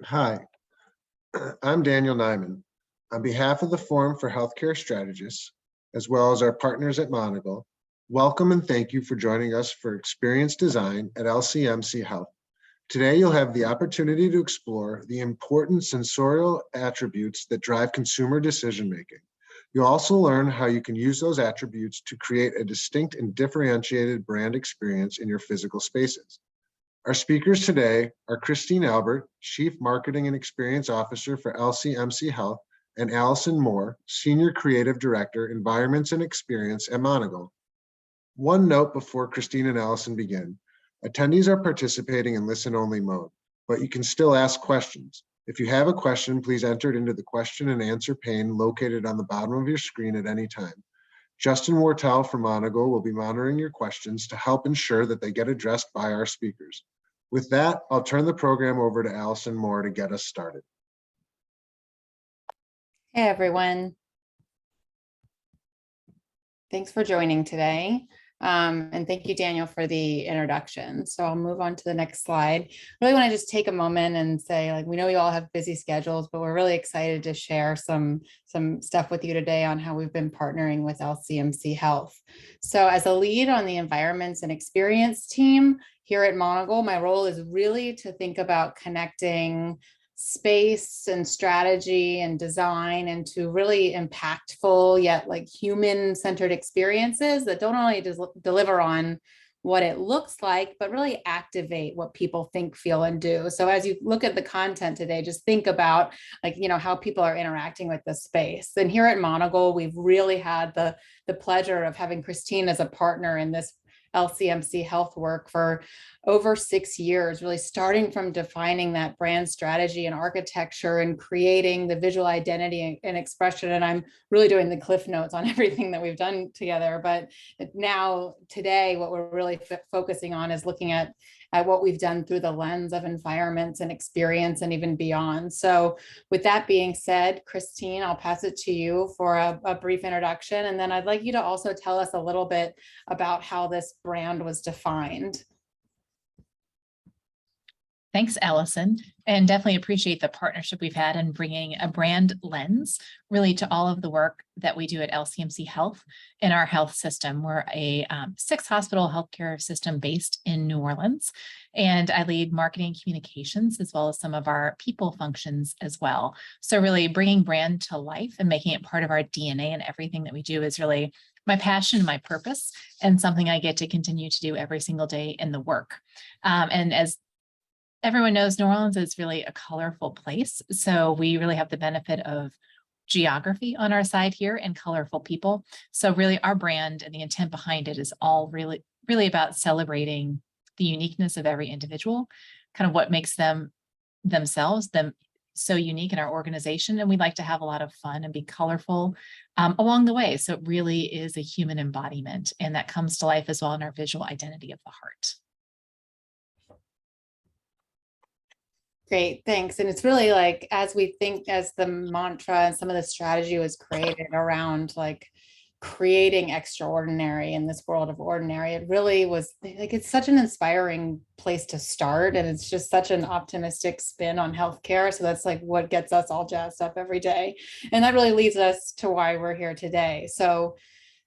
Hi, I'm Daniel Nyman. On behalf of the Forum for Healthcare Strategists, as well as our partners at Monigle, welcome and thank you for joining us for Experience Design at LCMC Health. Today, you'll have the opportunity to explore the important sensorial attributes that drive consumer decision-making. You'll also learn how you can use those attributes to create a distinct and differentiated brand experience in your physical spaces. Our speakers today are Christine Albert, Chief Marketing and Experience Officer for LCMC Health, and Alison Moore, Senior Creative Director, Environments and Experience at Monigle. One note before Christine and Alison begin. Attendees are participating in listen-only mode, but you can still ask questions. If you have a question, please enter it into the question and answer pane located on the bottom of your screen at any time. Justin Wartell from Monigle will be monitoring your questions to help ensure that they get addressed by our speakers. With that, I'll turn the program over to Alison Moore to get us started. Hey, everyone. Thanks for joining today. And thank you, Daniel, for the introduction. So I'll move on to the next slide. Really want to just take a moment and say, like, we know you all have busy schedules, but we're really excited to share some stuff with you today on how we've been partnering with LCMC Health. So as a lead on the environments and experience team here at Monigle, my role is really to think about connecting space and strategy and design into really impactful yet like human-centered experiences that don't only deliver on what it looks like, but really activate what people think, feel, and do. So as you look at the content today, just think about like, how people are interacting with the space. And here at Monigle, we've really had the pleasure of having Christine as a partner in this LCMC Health work for over 6 years, really starting from defining that brand strategy and architecture and creating the visual identity and expression. And I'm really doing the cliff notes on everything that we've done together. But now today, what we're really focusing on is looking at what we've done through the lens of environments and experience and even beyond. So with that being said, Christine, I'll pass it to you for a brief introduction. And then I'd like you to also tell us a little bit about how this brand was defined. Thanks, Alison, and definitely appreciate the partnership we've had in bringing a brand lens really to all of the work that we do at LCMC Health in our health system. We're a 6-hospital healthcare system based in New Orleans, and I lead marketing communications as well as some of our people functions as well. So really bringing brand to life and making it part of our DNA and everything that we do is really my passion, my purpose, and something I get to continue to do every single day in the work. And as everyone knows, New Orleans is really a colorful place. So we really have the benefit of geography on our side here and colorful people. So really our brand and the intent behind it is all really about celebrating the uniqueness of every individual, kind of what makes them so unique in our organization. And we like to have a lot of fun and be colorful along the way. So it really is a human embodiment, and that comes to life as well in our visual identity of the heart. Great, thanks. And it's really like, as we think, as the mantra and some of the strategy was created around like creating extraordinary in this world of ordinary, it really was like, it's such an inspiring place to start. And it's just such an optimistic spin on healthcare. So that's like what gets us all jazzed up every day. And that really leads us to why we're here today. So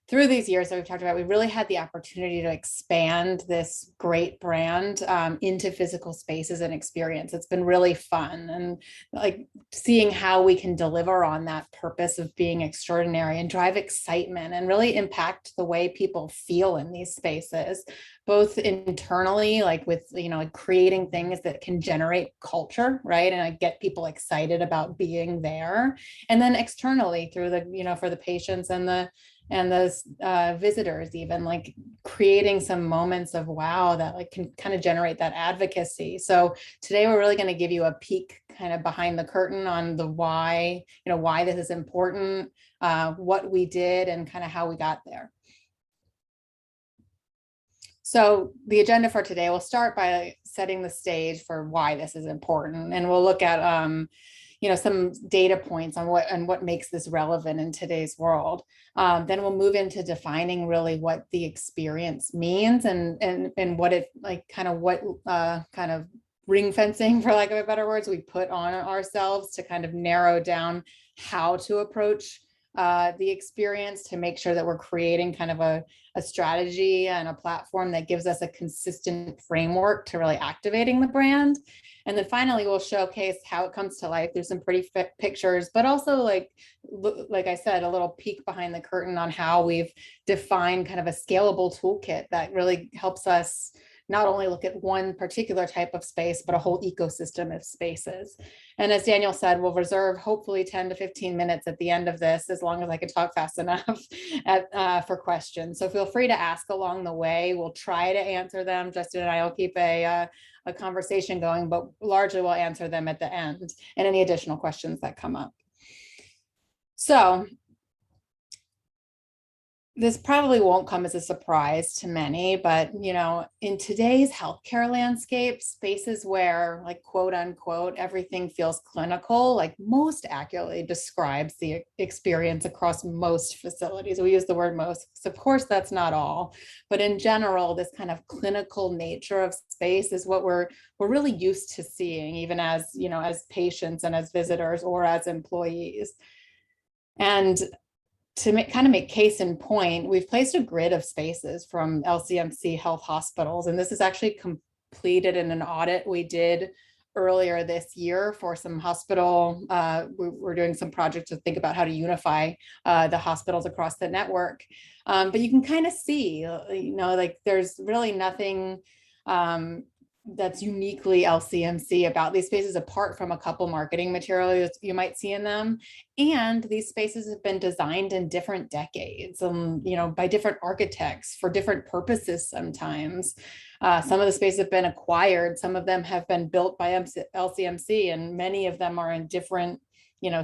through these years that we've talked about, we really had the opportunity to expand this great brand into physical spaces and experience. It's been really fun, and like seeing how we can deliver on that purpose of being extraordinary and drive excitement and really impact the way people feel in these spaces, both internally, like with, creating things that can generate culture, right? And get people excited about being there. And then externally through the, for the patients and those visitors, even like creating some moments of wow that like can kind of generate that advocacy. So today we're really going to give you a peek kind of behind the curtain on the why, why this is important, what we did, and kind of how we got there. So the agenda for today, we'll start by setting the stage for why this is important, and we'll look at some data points on what makes this relevant in today's world. Then we'll move into defining really what the experience means and what it like, kind of what kind of ring fencing, for lack of a better words, we put on ourselves to kind of narrow down how to approach the experience, to make sure that we're creating kind of a strategy and a platform that gives us a consistent framework to really activating the brand. And then finally, we'll showcase how it comes to life. There's some pretty pictures, but also like I said, a little peek behind the curtain on how we've defined kind of a scalable toolkit that really helps us not only look at one particular type of space, but a whole ecosystem of spaces. And as Daniel said, we'll reserve hopefully 10 to 15 minutes at the end of this, as long as I can talk fast enough for questions. So feel free to ask along the way. We'll try to answer them. Justin and I will keep a conversation going, but largely we'll answer them at the end and any additional questions that come up. So this probably won't come as a surprise to many, but in today's healthcare landscape, spaces where, like, quote unquote, everything feels clinical, like, most accurately describes the experience across most facilities. We use the word most, because of course that's not all, but in general, this kind of clinical nature of space is what we're really used to seeing, even as as patients and as visitors or as employees. And to kind of make case in point, we've placed a grid of spaces from LCMC Health hospitals, and this is actually completed in an audit we did earlier this year for some hospital. We're doing some projects to think about how to unify the hospitals across the network. But you can kind of see, like, there's really nothing that's uniquely LCMC about these spaces, apart from a couple marketing materials you might see in them. And these spaces have been designed in different decades, by different architects for different purposes sometimes. Some of the spaces have been acquired, some of them have been built by LCMC, and many of them are in different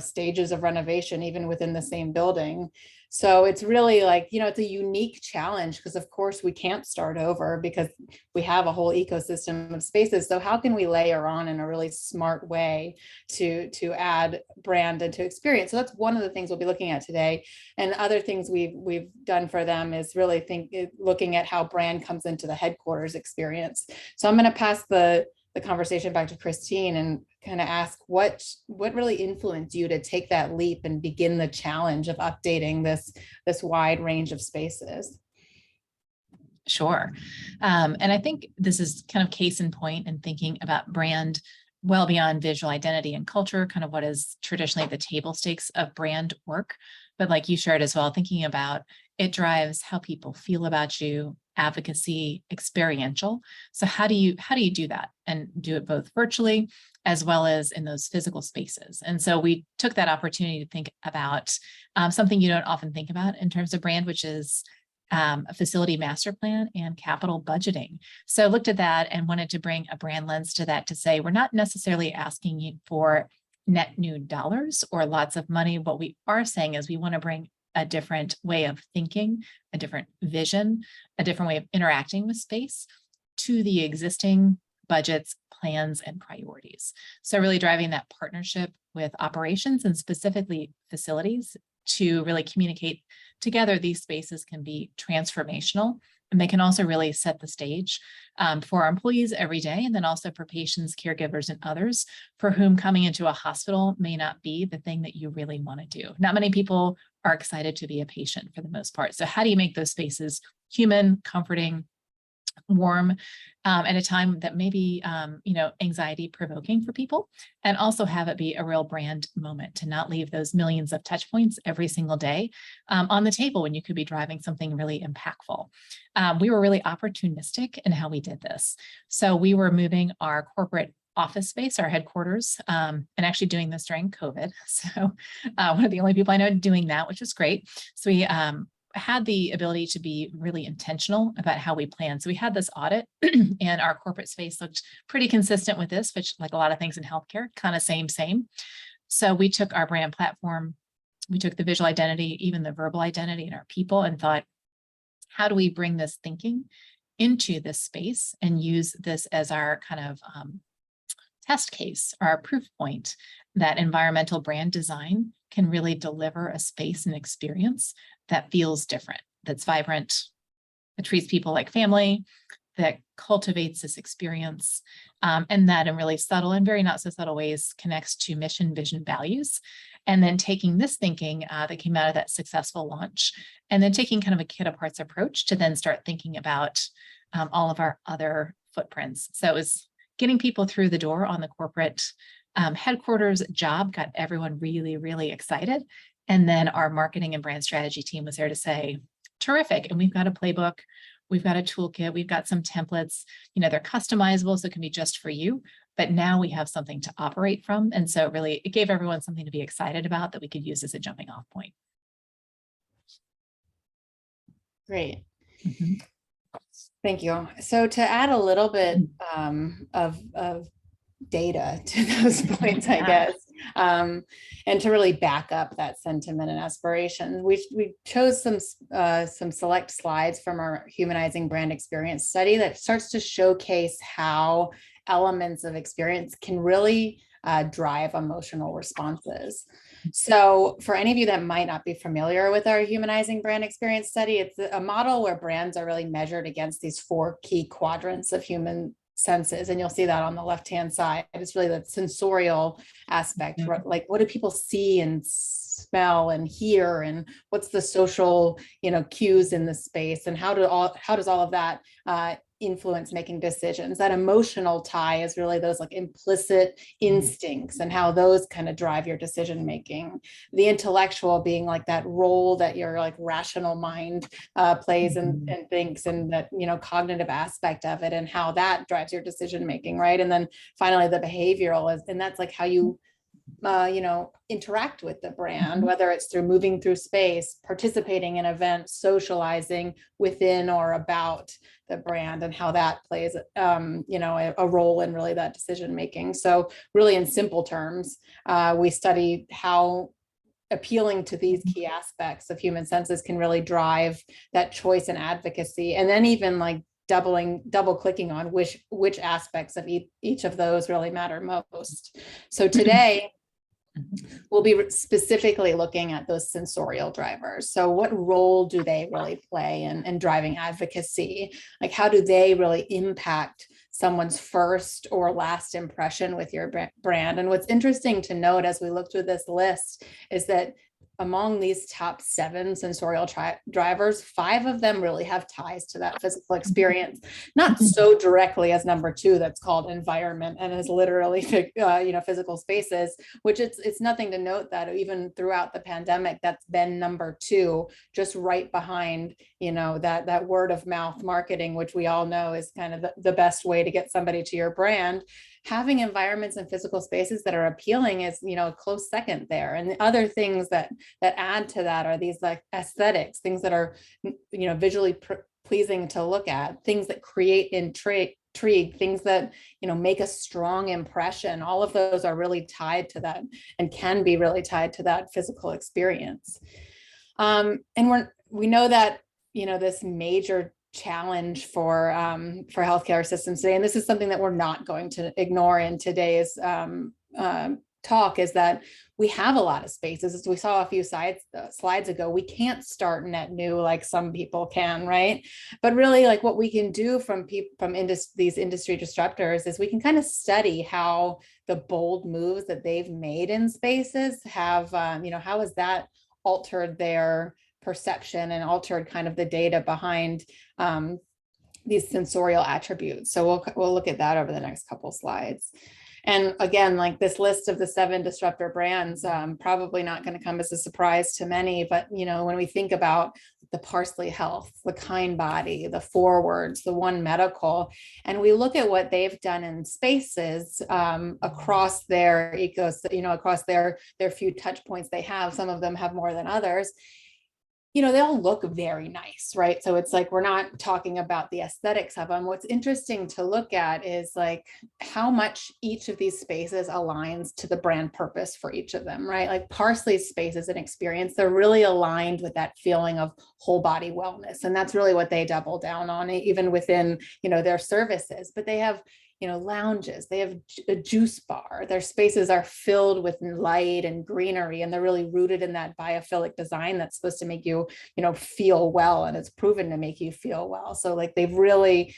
stages of renovation, even within the same building. So it's really like, it's a unique challenge, because of course we can't start over because we have a whole ecosystem of spaces. So how can we layer on in a really smart way to add brand and to experience? So that's one of the things we'll be looking at today. And other things we've done for them is really looking at how brand comes into the headquarters experience. So I'm going to pass the conversation back to Christine and kind of ask what really influenced you to take that leap and begin the challenge of updating this wide range of spaces. Sure. And I think this is kind of case in point in thinking about brand well beyond visual identity and culture, kind of what is traditionally the table stakes of brand work. But like you shared as well, thinking about it drives how people feel about you, advocacy, experiential. So how do you do that and do it both virtually as well as in those physical spaces? And so we took that opportunity to think about something you don't often think about in terms of brand, which is a facility master plan and capital budgeting. So I looked at that and wanted to bring a brand lens to that, to say we're not necessarily asking you for net new dollars or lots of money. What we are saying is we want to bring a different way of thinking, a different vision, a different way of interacting with space to the existing budgets, plans, and priorities. So really driving that partnership with operations and specifically facilities to really communicate together. These spaces can be transformational, and they can also really set the stage for our employees every day, and then also for patients, caregivers, and others for whom coming into a hospital may not be the thing that you really want to do. Not many people are excited to be a patient for the most part. So how do you make those spaces human, comforting, warm, at a time that may be, anxiety provoking for people, and also have it be a real brand moment, to not leave those millions of touch points every single day on the table when you could be driving something really impactful. We were really opportunistic in how we did this. So we were moving our corporate office space, our headquarters, and actually doing this during COVID. So one of the only people I know doing that, which was great. So we had the ability to be really intentional about how we plan. So we had this audit and our corporate space looked pretty consistent with this, which, like a lot of things in healthcare, kind of same. So we took our brand platform, we took the visual identity, even the verbal identity in our people, and thought, how do we bring this thinking into this space and use this as our kind of test case or our proof point that environmental brand design can really deliver a space and experience that feels different, that's vibrant, that treats people like family, that cultivates this experience, and that in really subtle and very not so subtle ways connects to mission, vision, values. And then taking this thinking that came out of that successful launch, and then taking kind of a kit of parts approach to then start thinking about all of our other footprints. So it was getting people through the door on the corporate headquarters job, got everyone really, really excited. And then our marketing and brand strategy team was there to say, terrific. And we've got a playbook, we've got a toolkit, we've got some templates, they're customizable, so it can be just for you. But now we have something to operate from. And so really, it gave everyone something to be excited about that we could use as a jumping off point. Great. Mm-hmm. Thank you. So to add a little bit of data to those points, I guess, and to really back up that sentiment and aspiration, we chose some select slides from our Humanizing Brand Experience study that starts to showcase how elements of experience can really drive emotional responses. So for any of you that might not be familiar with our Humanizing Brand Experience study, it's a model where brands are really measured against these 4 key quadrants of human senses. And you'll see that on the left-hand side. It's really the sensorial aspect, like what do people see and smell and hear, and what's the social, cues in the space, and how does all of that influence making decisions. That emotional tie is really those like implicit instincts and how those kind of drive your decision making. The intellectual being like that role that your like rational mind plays and thinks, and that cognitive aspect of it and how that drives your decision making, right? And then finally the behavioral is, and that's like how you interact with the brand, whether it's through moving through space, participating in events, socializing within or about the brand, and how that plays, a role in really that decision making. So really in simple terms, we study how appealing to these key aspects of human senses can really drive that choice and advocacy. And then even like double clicking on which aspects of each of those really matter most. So today, we'll be specifically looking at those sensorial drivers. So what role do they really play in driving advocacy? Like how do they really impact someone's first or last impression with your brand? And what's interesting to note as we look through this list is that among these top 7 sensorial drivers, 5 of them really have ties to that physical experience, not so directly as number 2 that's called environment and is literally physical spaces, which it's nothing to note that even throughout the pandemic, that's been number 2, just right behind that word of mouth marketing, which we all know is kind of the best way to get somebody to your brand. Having environments and physical spaces that are appealing is, a close second there. And the other things that add to that are these like aesthetics, things that are, visually pleasing to look at, things that create intrigue, things that, make a strong impression. All of those are really tied to that and can be really tied to that physical experience. And we know that, this major challenge for healthcare systems today, and this is something that we're not going to ignore in today's talk, is that we have a lot of spaces. As we saw a few slides ago, we can't start net new like some people can, right? But really, like what we can do from these industry disruptors is we can kind of study how the bold moves that they've made in spaces have, how has that altered their perception and altered kind of the data behind these sensorial attributes. So we'll look at that over the next couple slides. And again, like this list of the 7 disruptor brands, probably not going to come as a surprise to many, but when we think about the Parsley Health, the Kind Body, the Forwards, the One Medical, and we look at what they've done in spaces across their ecosystem, across their few touch points they have. Some of them have more than others. They all look very nice, right? So it's like, we're not talking about the aesthetics of them. What's interesting to look at is like how much each of these spaces aligns to the brand purpose for each of them, right? Like Parsley's spaces and experience, they're really aligned with that feeling of whole body wellness. And that's really what they double down on, even within, their services. But they have, lounges, they have a juice bar, their spaces are filled with light and greenery, and they're really rooted in that biophilic design that's supposed to make you, feel well, and it's proven to make you feel well. So like they've really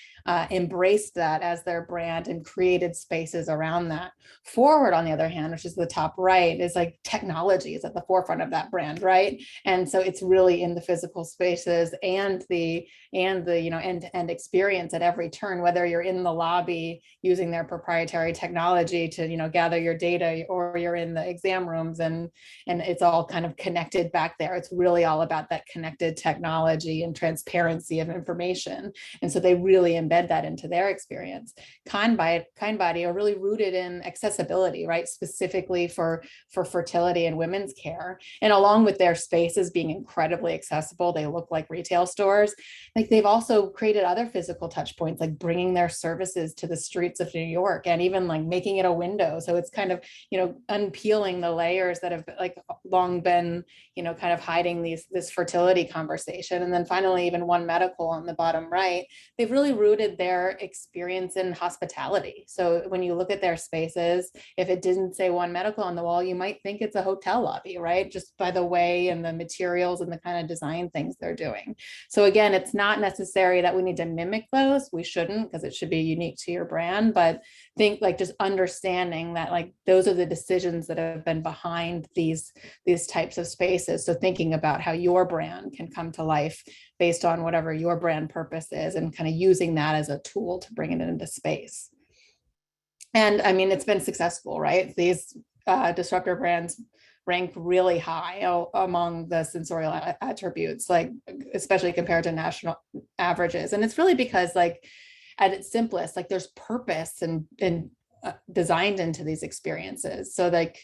embraced that as their brand and created spaces around that. Forward, on the other hand, which is the top right, is like technology is at the forefront of that brand, right? And so it's really in the physical spaces and the end-to-end experience at every turn, whether you're in the lobby using their proprietary technology to gather your data, or you're in the exam rooms and it's all kind of connected back there. It's really all about that connected technology and transparency of information. And so they really embed that into their experience. Kindbody are really rooted in accessibility, right? Specifically for fertility and women's care. And along with their spaces being incredibly accessible, they look like retail stores. Like they've also created other physical touch points, like bringing their services to the streets of New York, and even like making it a window. So it's kind of, unpeeling the layers that have like long been, kind of hiding this fertility conversation. And then finally, even One Medical on the bottom right, they've really rooted their experience in hospitality. So when you look at their spaces, if it didn't say One Medical on the wall, you might think it's a hotel lobby, right? Just by the way and the materials and the kind of design things they're doing. So again, it's not necessary that we need to mimic those. We shouldn't, because it should be unique to your brand, but think like just understanding that like those are the decisions that have been behind these types of spaces. So thinking about how your brand can come to life based on whatever your brand purpose is, and kind of using that as a tool to bring it into space. And I mean, it's been successful, right? These disruptor brands rank really high among the sensorial attributes, like especially compared to national averages. And it's really because like at its simplest, like there's purpose and designed into these experiences. So like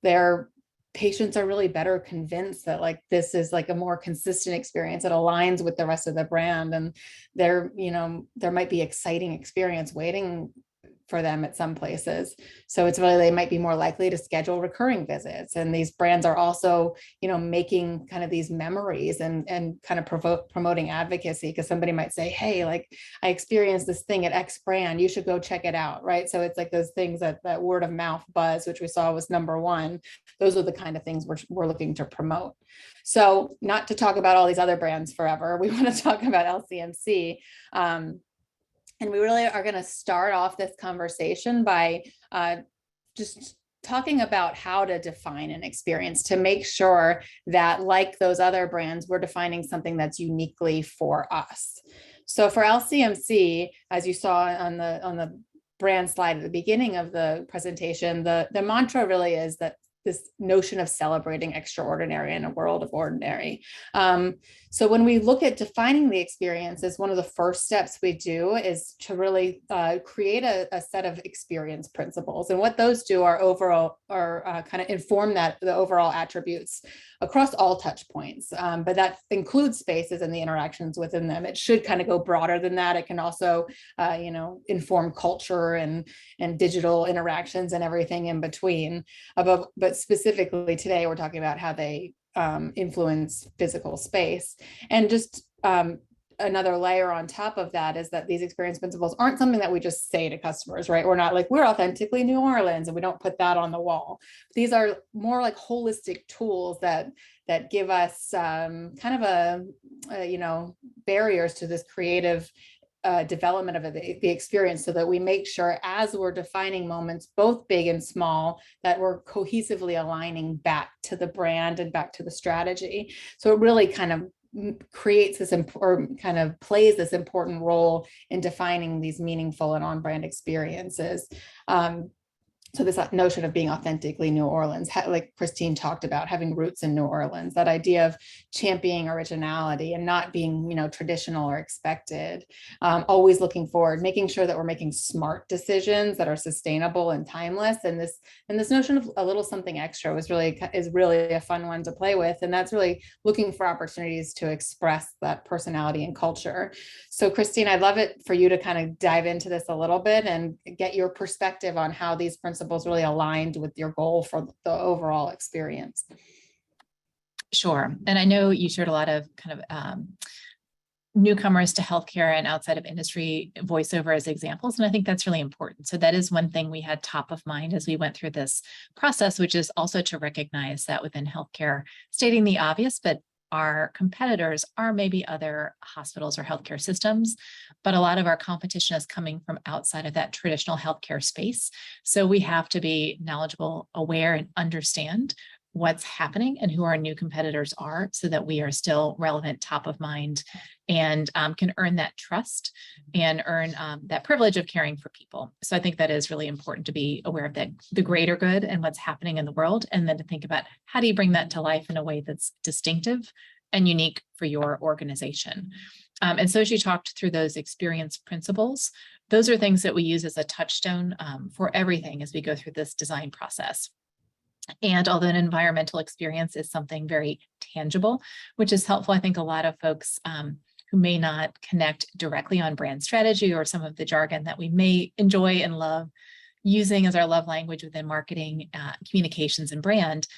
their patients are really better convinced that like this is like a more consistent experience that aligns with the rest of the brand, and there might be exciting experience waiting for them at some places. So it's really, they might be more likely to schedule recurring visits. And these brands are also, making kind of these memories and kind of promoting advocacy, because somebody might say, hey, like I experienced this thing at X brand, you should go check it out, right? So it's like those things that word of mouth buzz, which we saw was number one. Those are the kind of things we're looking to promote. So not to talk about all these other brands forever, we want to talk about LCMC. And we really are going to start off this conversation by just talking about how to define an experience, to make sure that, like those other brands, we're defining something that's uniquely for us. So for LCMC, as you saw on the brand slide at the beginning of the presentation, the mantra really is that this notion of celebrating extraordinary in a world of ordinary. So when we look at defining the experiences, one of the first steps we do is to really create a set of experience principles. And what those do are overall, or kind of inform the overall attributes across all touch points. But that includes spaces and the interactions within them. It should kind of go broader than that. It can also, inform culture and digital interactions and everything in between. But specifically today, we're talking about how they influence physical space. And just another layer on top of that is that these experience principles aren't something that we just say to customers, right? We're not like, we're authentically New Orleans, and we don't put that on the wall. These are more like holistic tools that give us kind of barriers to this creative development of the experience, so that we make sure, as we're defining moments, both big and small, that we're cohesively aligning back to the brand and back to the strategy. So it really kind of creates this important, kind of plays this important role in defining these meaningful and on-brand experiences. So this notion of being authentically New Orleans, like Christine talked about, having roots in New Orleans, that idea of championing originality and not being, traditional or expected, always looking forward, making sure that we're making smart decisions that are sustainable and timeless. And this notion of a little something extra is really a fun one to play with. And that's really looking for opportunities to express that personality and culture. So Christine, I'd love it for you to kind of dive into this a little bit and get your perspective on how these principles really aligned with your goal for the overall experience. Sure. And I know you shared a lot of kind of newcomers to healthcare and outside of industry voiceover as examples. And I think that's really important. So that is one thing we had top of mind as we went through this process, which is also to recognize that within healthcare, stating the obvious, but our competitors are maybe other hospitals or healthcare systems, but a lot of our competition is coming from outside of that traditional healthcare space. So we have to be knowledgeable, aware, and understand what's happening and who our new competitors are so that we are still relevant, top of mind, and can earn that trust and earn that privilege of caring for people. So I think that is really important to be aware of that, the greater good and what's happening in the world, and then to think about how do you bring that to life in a way that's distinctive and unique for your organization. And so she talked through those experience principles. Those are things that we use as a touchstone for everything as we go through this design process. And although an environmental experience is something very tangible, which is helpful, I think a lot of folks who may not connect directly on brand strategy or some of the jargon that we may enjoy and love using as our love language within marketing, communications, and brand,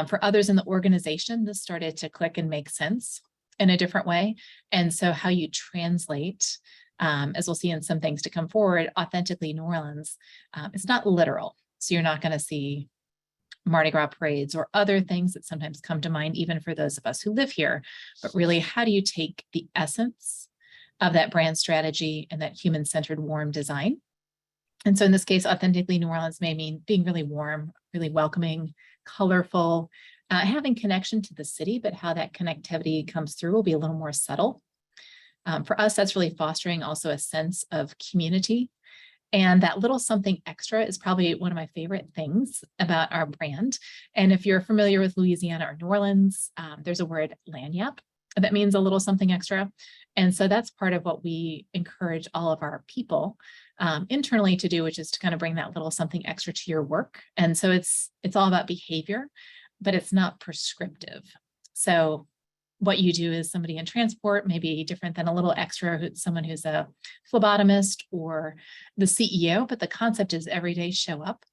for others in the organization, this started to click and make sense in a different way. And so how you translate, as we'll see in some things to come forward, authentically New Orleans, it's not literal. So you're not going to see Mardi Gras parades or other things that sometimes come to mind, even for those of us who live here. But really, how do you take the essence of that brand strategy and that human-centered warm design? And so in this case, authentically New Orleans may mean being really warm, really welcoming, colorful, having connection to the city, but how that connectivity comes through will be a little more subtle. For us, that's really fostering also a sense of community. And that little something extra is probably one of my favorite things about our brand. And if you're familiar with Louisiana or New Orleans, there's a word lagniappe that means a little something extra. And so that's part of what we encourage all of our people internally to do, which is to kind of bring that little something extra to your work. And so it's all about behavior, but it's not prescriptive. So what you do is somebody in transport may be different than a little extra, someone who's a phlebotomist or the CEO, but the concept is every day show up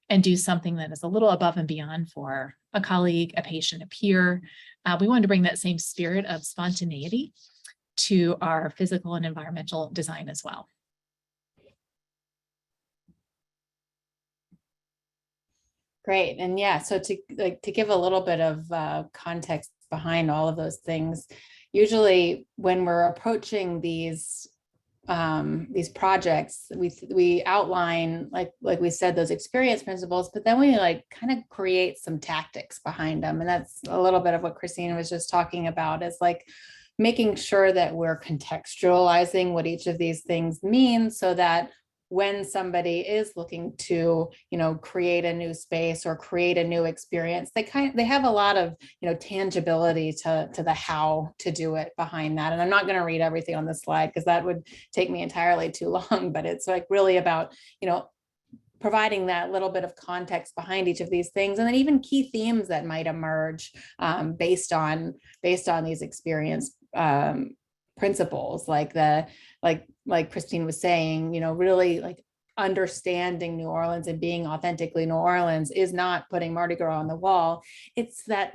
and do something that is a little above and beyond for a colleague, a patient, a peer. We wanted to bring that same spirit of spontaneity to our physical and environmental design as well. Great. And yeah, so to give a little bit of context behind all of those things, usually when we're approaching these projects, we outline, like we said, those experience principles, but then we kind of create some tactics behind them. And that's a little bit of what Christine was just talking about, is making sure that we're contextualizing what each of these things mean, so that when somebody is looking to, create a new space or create a new experience, they have a lot of, tangibility to the how to do it behind that. And I'm not going to read everything on the slide because that would take me entirely too long, but it's really about, providing that little bit of context behind each of these things, and then even key themes that might emerge based on these experience principles, like Christine was saying, really understanding New Orleans and being authentically New Orleans is not putting Mardi Gras on the wall. It's that,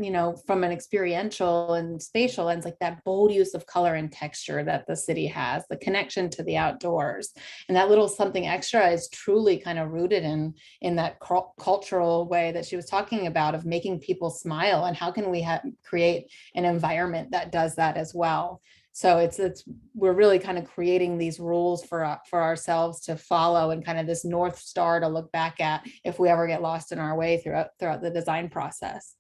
from an experiential and spatial lens, that bold use of color and texture that the city has, the connection to the outdoors. And that little something extra is truly kind of rooted in that cultural way that she was talking about, of making people smile. And how can we create an environment that does that as well? So we're really kind of creating these rules for ourselves to follow, and kind of this North Star to look back at if we ever get lost in our way throughout the design process.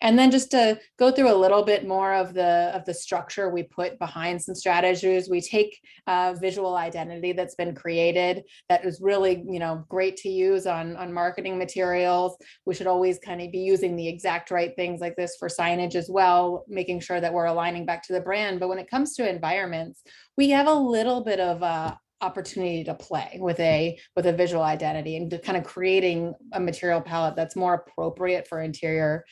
And then just to go through a little bit more of the structure we put behind some strategies, we take visual identity that's been created that is really, great to use on marketing materials. We should always kind of be using the exact right things like this for signage as well, making sure that we're aligning back to the brand. But when it comes to environments, we have a little bit of opportunity to play with a visual identity and to kind of creating a material palette that's more appropriate for interior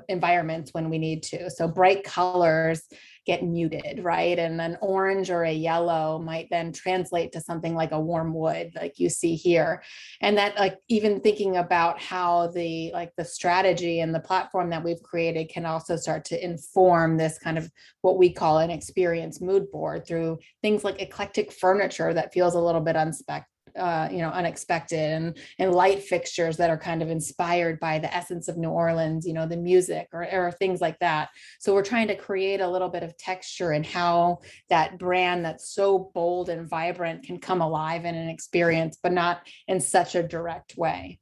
environments when we need to. So bright colors get muted, right? And an orange or a yellow might then translate to something like a warm wood, like you see here. And that, like, even thinking about how the strategy and the platform that we've created can also start to inform this kind of what we call an experience mood board through things like eclectic furniture that feels a little bit unexpected, and light fixtures that are kind of inspired by the essence of New Orleans, the music or things like that. So we're trying to create a little bit of texture and how that brand that's so bold and vibrant can come alive in an experience, but not in such a direct way.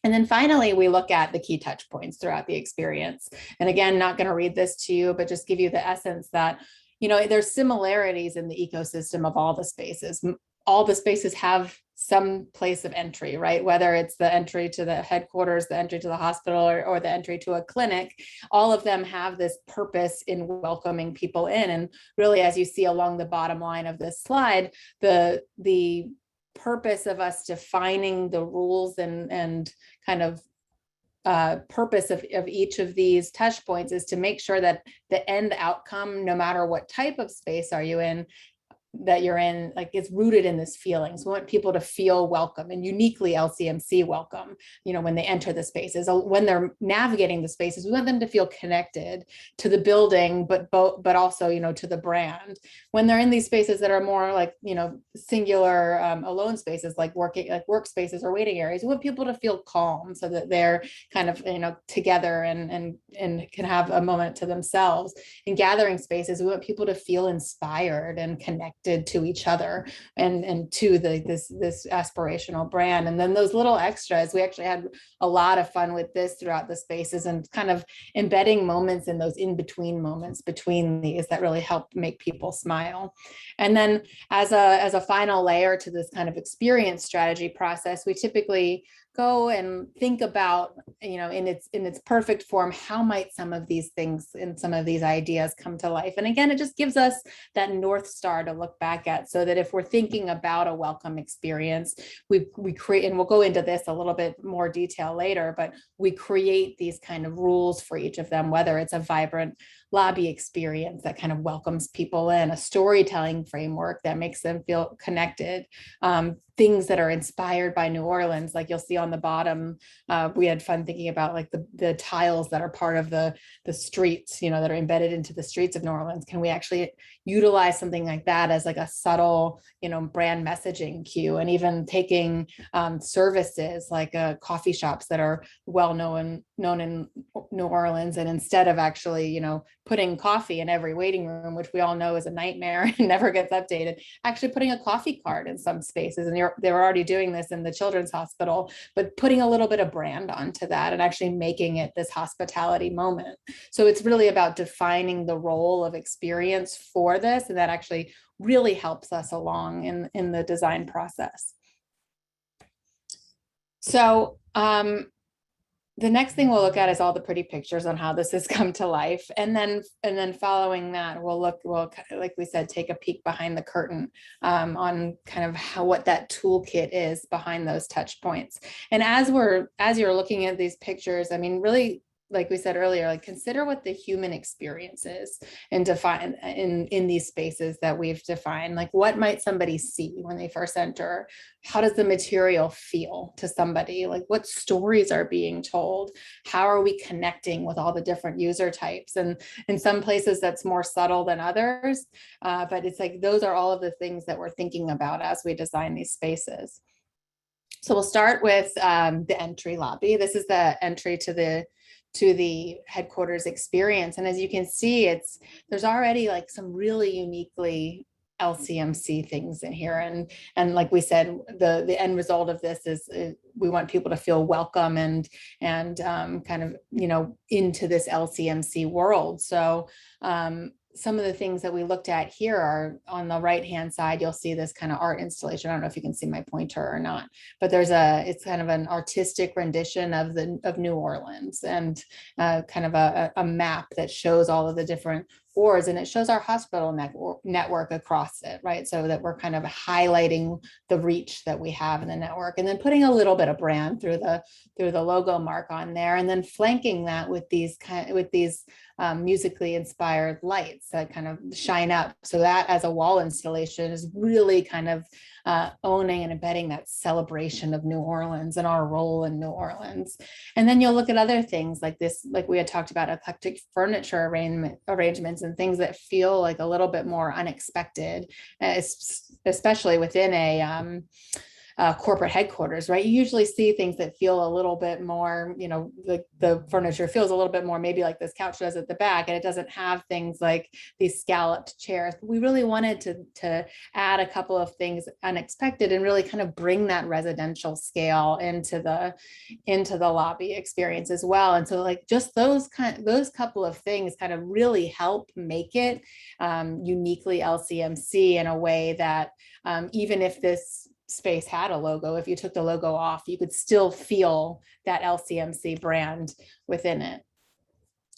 And then finally, we look at the key touch points throughout the experience. And again, not going to read this to you, but just give you the essence that, there's similarities in the ecosystem of all the spaces. All the spaces have some place of entry, right? Whether it's the entry to the headquarters, the entry to the hospital, or the entry to a clinic, all of them have this purpose in welcoming people in. And really, as you see along the bottom line of this slide, the purpose of us defining the rules and kind of purpose of each of these touch points is to make sure that the end outcome, no matter what type of space you're in, like, it's rooted in this feeling. So we want people to feel welcome, and uniquely LCMC welcome, when they enter the spaces. When they're navigating the spaces, we want them to feel connected to the building, but also, to the brand. When they're in these spaces that are more like, singular alone spaces, like workspaces or waiting areas, we want people to feel calm so that they're kind of, together and can have a moment to themselves. In gathering spaces, we want people to feel inspired and connected to each other and to this aspirational brand. And then those little extras, we actually had a lot of fun with this throughout the spaces, and kind of embedding moments in those in-between moments between these that really help make people smile. And then as a final layer to this kind of experience strategy process, we typically go and think about, in its perfect form, how might some of these things and some of these ideas come to life. And again, it just gives us that North Star to look back at, so that if we're thinking about a welcome experience, we create, and we'll go into this a little bit more detail later, but we create these kind of rules for each of them, whether it's a vibrant lobby experience that kind of welcomes people in, a storytelling framework that makes them feel connected, things that are inspired by New Orleans, like you'll see on the bottom. We had fun thinking about like the tiles that are part of the streets, that are embedded into the streets of New Orleans. Can we actually utilize something like that as like a subtle, brand messaging cue? And even taking services like coffee shops that are well known in New Orleans, and instead of actually, putting coffee in every waiting room, which we all know is a nightmare and never gets updated, actually putting a coffee card in some spaces. And they were already doing this in the children's hospital, but putting a little bit of brand onto that and actually making it this hospitality moment. So it's really about defining the role of experience for this, and that actually really helps us along in the design process. So the next thing we'll look at is all the pretty pictures on how this has come to life. And then following that, we'll like we said, take a peek behind the curtain on kind of what that toolkit is behind those touch points. And as you're looking at these pictures, I mean, really, like we said earlier, like, consider what the human experience is and define in these spaces that we've defined. Like, what might somebody see when they first enter? How does the material feel to somebody? Like, what stories are being told? How are we connecting with all the different user types? And in some places that's more subtle than others, but it's like, those are all of the things that we're thinking about as we design these spaces. So we'll start with the entry lobby. This is the entry to the headquarters experience. And as you can see, there's already like some really uniquely LCMC things in here. And like we said, the end result of this is we want people to feel welcome and kind of, into this LCMC world. So some of the things that we looked at here are on the right-hand side. You'll see this kind of art installation. I don't know if you can see my pointer or not, but it's kind of an artistic rendition of New Orleans, and kind of a map that shows all of the different boards, and it shows our hospital network across it, right? So that we're kind of highlighting the reach that we have in the network, and then putting a little bit of brand through the logo mark on there, and then flanking that with these musically inspired lights that kind of shine up. So that as a wall installation is really kind of owning and embedding that celebration of New Orleans and our role in New Orleans. And then you'll look at other things like this, like we had talked about, eclectic furniture arrangements and things that feel like a little bit more unexpected, especially within a corporate headquarters, right? You usually see things that feel a little bit more, the furniture feels a little bit more maybe like this couch does at the back, and it doesn't have things like these scalloped chairs. We really wanted to add a couple of things unexpected and really kind of bring that residential scale into the lobby experience as well. And so like just those couple of things kind of really help make it uniquely LCMC in a way that even if this space had a logo, if you took the logo off, you could still feel that LCMC brand within it.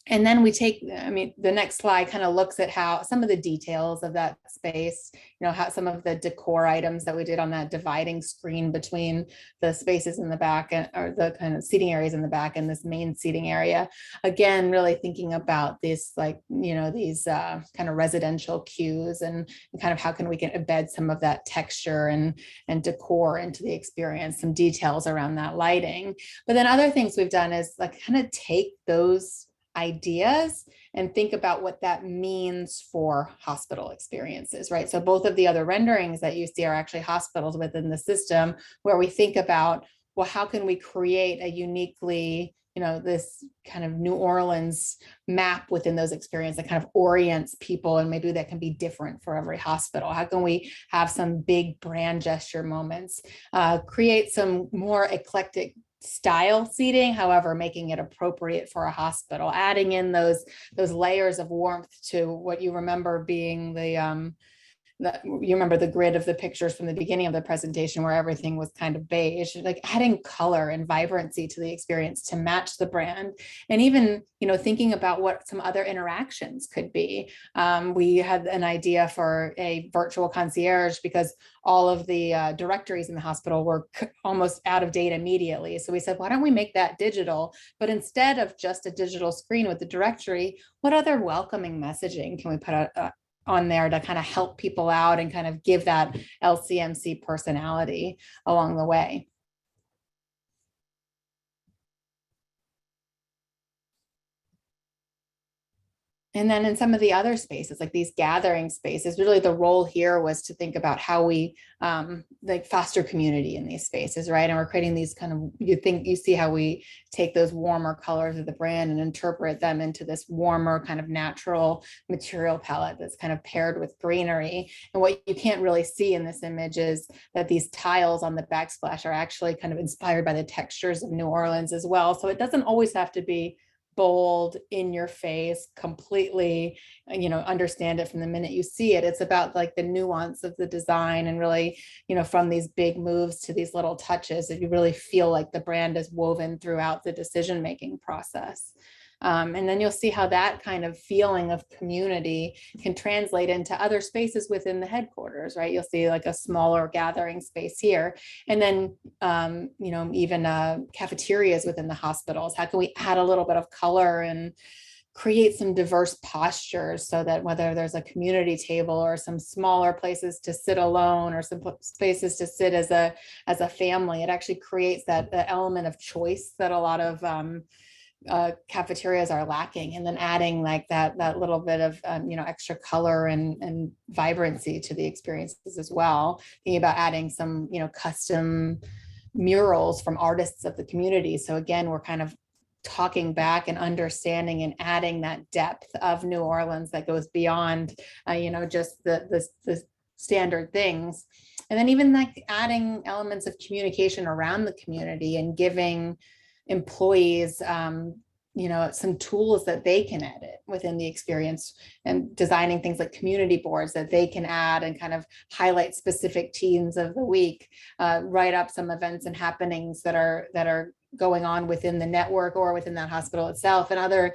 And then the next slide kind of looks at how some of the details of that space, how some of the decor items that we did on that dividing screen between the spaces in the back or the kind of seating areas in the back and this main seating area. Again, really thinking about this, these kind of residential cues and kind of how we can embed some of that texture and decor into the experience, some details around that lighting. But then other things we've done is like kind of take those ideas and think about what that means for hospital experiences, right? So both of the other renderings that you see are actually hospitals within the system, where we think about, well, how can we create a uniquely, this kind of New Orleans map within those experiences that kind of orients people, and maybe that can be different for every hospital. How can we have some big brand gesture moments, create some more eclectic style seating, however, making it appropriate for a hospital, adding in those layers of warmth to what you remember being you remember the grid of the pictures from the beginning of the presentation where everything was kind of beige, like adding color and vibrancy to the experience to match the brand. And even, thinking about what some other interactions could be. We had an idea for a virtual concierge because all of the directories in the hospital were almost out of date immediately. So we said, why don't we make that digital? But instead of just a digital screen with the directory, what other welcoming messaging can we put on there to kind of help people out and kind of give that LCMC personality along the way? And then in some of the other spaces, like these gathering spaces, really the role here was to think about how we foster community in these spaces, right? And we're creating these kind of, you see how we take those warmer colors of the brand and interpret them into this warmer kind of natural material palette that's kind of paired with greenery. And what you can't really see in this image is that these tiles on the backsplash are actually kind of inspired by the textures of New Orleans as well. So it doesn't always have to be bold, in your face, completely, understand it from the minute you see it. It's about like the nuance of the design and really, from these big moves to these little touches, that you really feel like the brand is woven throughout the decision-making process. And then you'll see how that kind of feeling of community can translate into other spaces within the headquarters, right? You'll see like a smaller gathering space here. And then, even cafeterias within the hospitals. How can we add a little bit of color and create some diverse postures so that whether there's a community table or some smaller places to sit alone or some spaces to sit as a family, it actually creates that element of choice that a lot of cafeterias are lacking, and then adding like that little bit of extra color and vibrancy to the experiences as well. Thinking about adding some custom murals from artists of the community. So again, we're kind of talking back and understanding and adding that depth of New Orleans that goes beyond just the standard things. And then even like adding elements of communication around the community and giving employees some tools that they can edit within the experience, and designing things like community boards that they can add and kind of highlight specific teams of the week, write up some events and happenings that are going on within the network or within that hospital itself, and other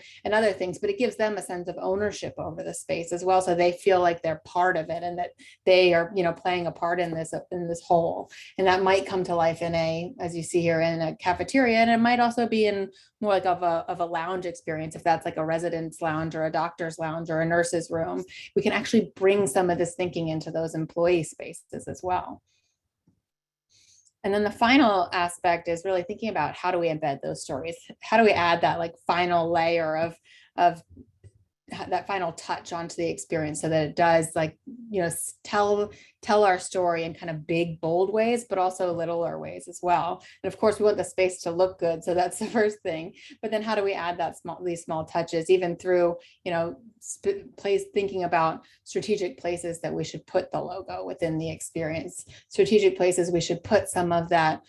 things, but it gives them a sense of ownership over the space as well, so they feel like they're part of it and that they are, playing a part in this whole. And that might come to life in a, as you see here, in a cafeteria, and it might also be in more like of a lounge experience, if that's like a resident's lounge or a doctor's lounge or a nurse's room. We can actually bring some of this thinking into those employee spaces as well. And then the final aspect is really thinking about, how do we embed those stories? How do we add that like final layer of that final touch onto the experience, so that it does, like, tell our story in kind of big, bold ways, but also littler ways as well. And of course, we want the space to look good, so that's the first thing. But then how do we add these small touches, even through, thinking about strategic places that we should put the logo within the experience, strategic places we should put some of that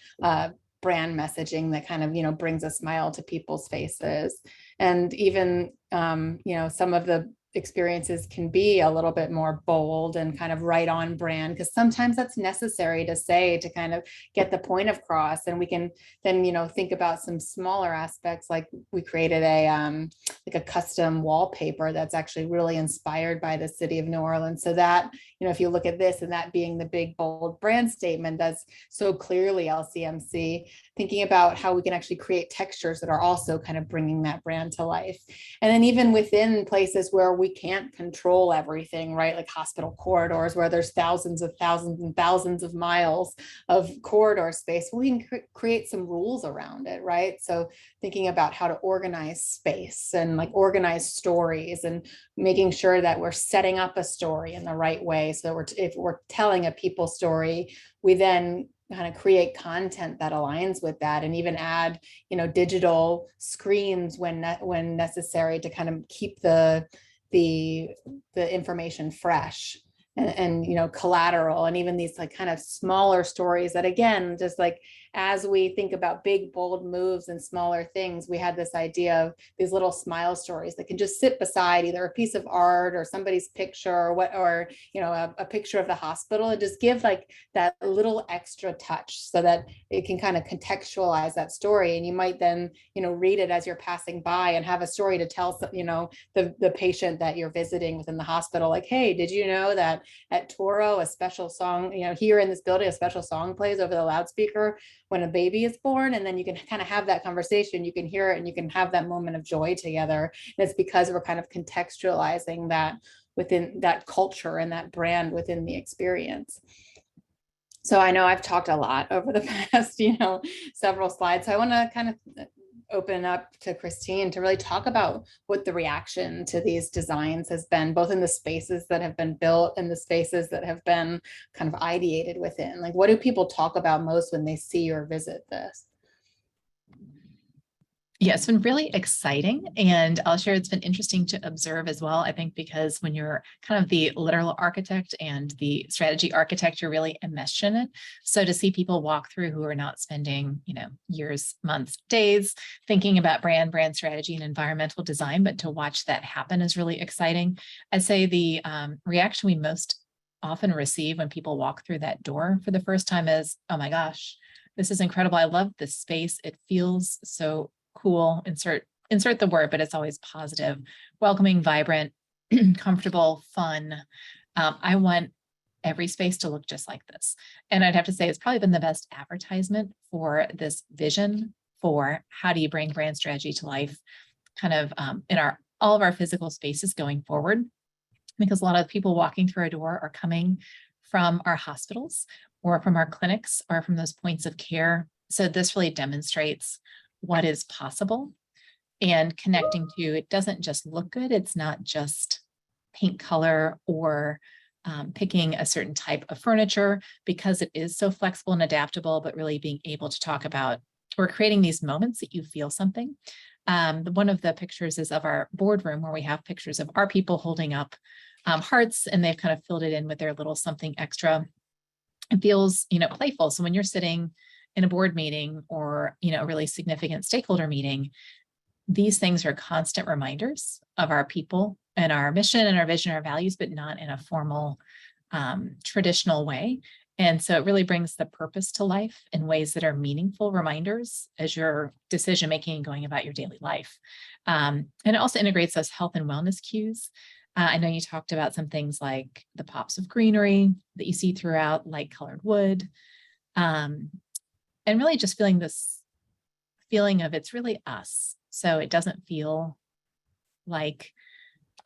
brand messaging that kind of, brings a smile to people's faces. And even, some of the experiences can be a little bit more bold and kind of right on brand, because sometimes that's necessary to say, to kind of get the point across. And we can then, think about some smaller aspects, like we created like a custom wallpaper that's actually really inspired by the city of New Orleans. So that, if you look at this, and that being the big, bold brand statement, that's so clearly LCMC, thinking about how we can actually create textures that are also kind of bringing that brand to life. And then even within places where we can't control everything, right? Like hospital corridors, where there's thousands and thousands of miles of corridor space, we can create some rules around it, right? So thinking about how to organize space and like organize stories, and making sure that we're setting up a story in the right way. So if we're telling a people story, we then kind of create content that aligns with that, and even add, digital screens when necessary, to kind of keep the information fresh, and collateral, and even these like kind of smaller stories that, again, just like as we think about big, bold moves and smaller things, we had this idea of these little smile stories that can just sit beside either a piece of art or somebody's picture, or a picture of the hospital, and just give like that little extra touch, so that it can kind of contextualize that story. And you might then, read it as you're passing by, and have a story to tell, the patient that you're visiting within the hospital, like, hey, did you know that at Toro, a special song, here in this building, a special song plays over the loudspeaker when a baby is born? And then you can kind of have that conversation, you can hear it, and you can have that moment of joy together. And it's because we're kind of contextualizing that within that culture and that brand within the experience. So I know I've talked a lot over the past, several slides. So I want to kind of open up to Christine to really talk about what the reaction to these designs has been, both in the spaces that have been built and the spaces that have been kind of ideated within. Like, what do people talk about most when they see or visit this? Yeah, it's been really exciting, and I'll share it's been interesting to observe as well. I think because when you're kind of the literal architect and the strategy architect, you're really enmeshed in it. So to see people walk through who are not spending, years, months, days thinking about brand strategy and environmental design, but to watch that happen is really exciting. I'd say the reaction we most often receive when people walk through that door for the first time is, oh my gosh, this is incredible. I love this space. It feels so cool, insert the word, but it's always positive, welcoming, vibrant, comfortable, fun. I want every space to look just like this. And I'd have to say it's probably been the best advertisement for this vision for how do you bring brand strategy to life kind of in all of our physical spaces going forward. Because a lot of people walking through our door are coming from our hospitals or from our clinics or from those points of care. So this really demonstrates what is possible, and connecting to, it doesn't just look good. It's not just paint color or picking a certain type of furniture, because it is so flexible and adaptable, but really being able to talk about, we're creating these moments that you feel something. One of the pictures is of our boardroom, where we have pictures of our people holding up hearts, and they've kind of filled it in with their little something extra. It feels, playful. So when you're sitting in a board meeting or, a really significant stakeholder meeting, these things are constant reminders of our people and our mission and our vision, our values, but not in a formal, traditional way. And so it really brings the purpose to life in ways that are meaningful reminders as your decision-making and going about your daily life. And it also integrates those health and wellness cues. I know you talked about some things like the pops of greenery that you see throughout, light colored wood, and really just feeling this feeling of it's really us. So it doesn't feel like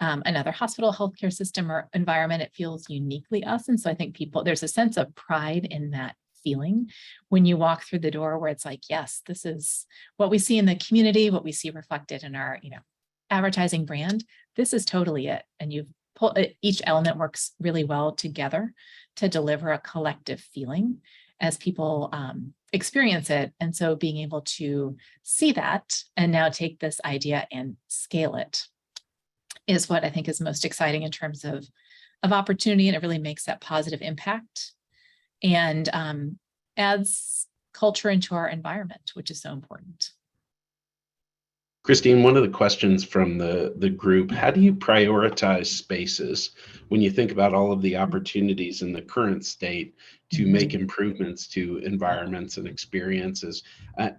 another hospital, healthcare system, or environment. It feels uniquely us. And so I think there's a sense of pride in that feeling when you walk through the door, where it's like, yes, this is what we see in the community, what we see reflected in our, advertising brand. This is totally it. And each element works really well together to deliver a collective feeling as people experience it. And so being able to see that and now take this idea and scale it is what I think is most exciting in terms of opportunity. And it really makes that positive impact and adds culture into our environment, which is so important. Christine, one of the questions from the group, how do you prioritize spaces when you think about all of the opportunities in the current state to make improvements to environments and experiences?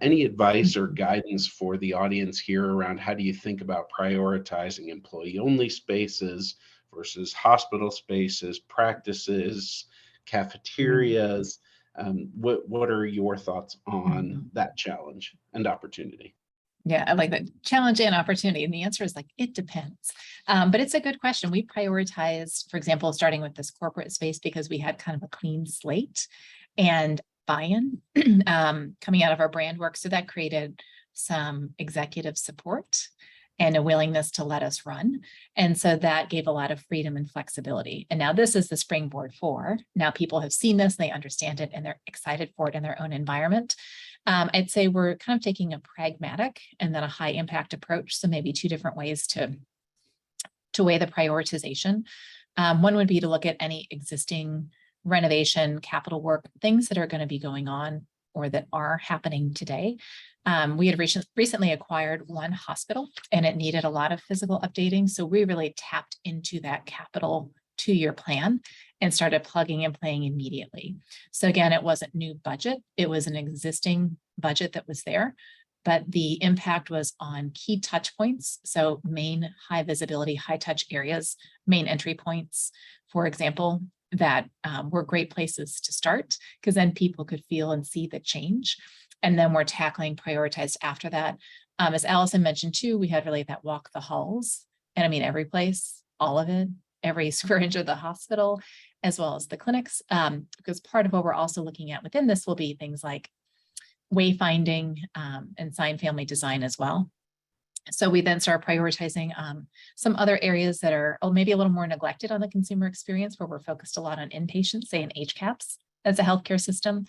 Any advice or guidance for the audience here around how do you think about prioritizing employee-only spaces versus hospital spaces, practices, cafeterias? What are your thoughts on that challenge and opportunity? Yeah, I like that, challenge and opportunity. And the answer is it depends. But it's a good question. We prioritized, for example, starting with this corporate space because we had kind of a clean slate and buy-in coming out of our brand work. So that created some executive support and a willingness to let us run. And so that gave a lot of freedom and flexibility. And now this is the springboard for, now people have seen this, and they understand it, and they're excited for it in their own environment. I'd say we're kind of taking a pragmatic and then a high impact approach. So maybe two different ways to weigh the prioritization. One would be to look at any existing renovation, capital work, things that are going to be going on or that are happening today. We had recently acquired one hospital and it needed a lot of physical updating. So we really tapped into that capital 2-year plan and started plugging and playing immediately. So again, it wasn't new budget. It was an existing budget that was there, but the impact was on key touch points. So main high visibility, high touch areas, main entry points, for example, that were great places to start because then people could feel and see the change. And then we're tackling prioritized after that. As Alison mentioned too, we had really that walk the halls. And I mean, every place, all of it, every square inch of the hospital, as well as the clinics, because part of what we're also looking at within this will be things like wayfinding and sign family design as well. So we then start prioritizing some other areas that are maybe a little more neglected on the consumer experience, where we're focused a lot on inpatients, say in HCAHPS as a healthcare system.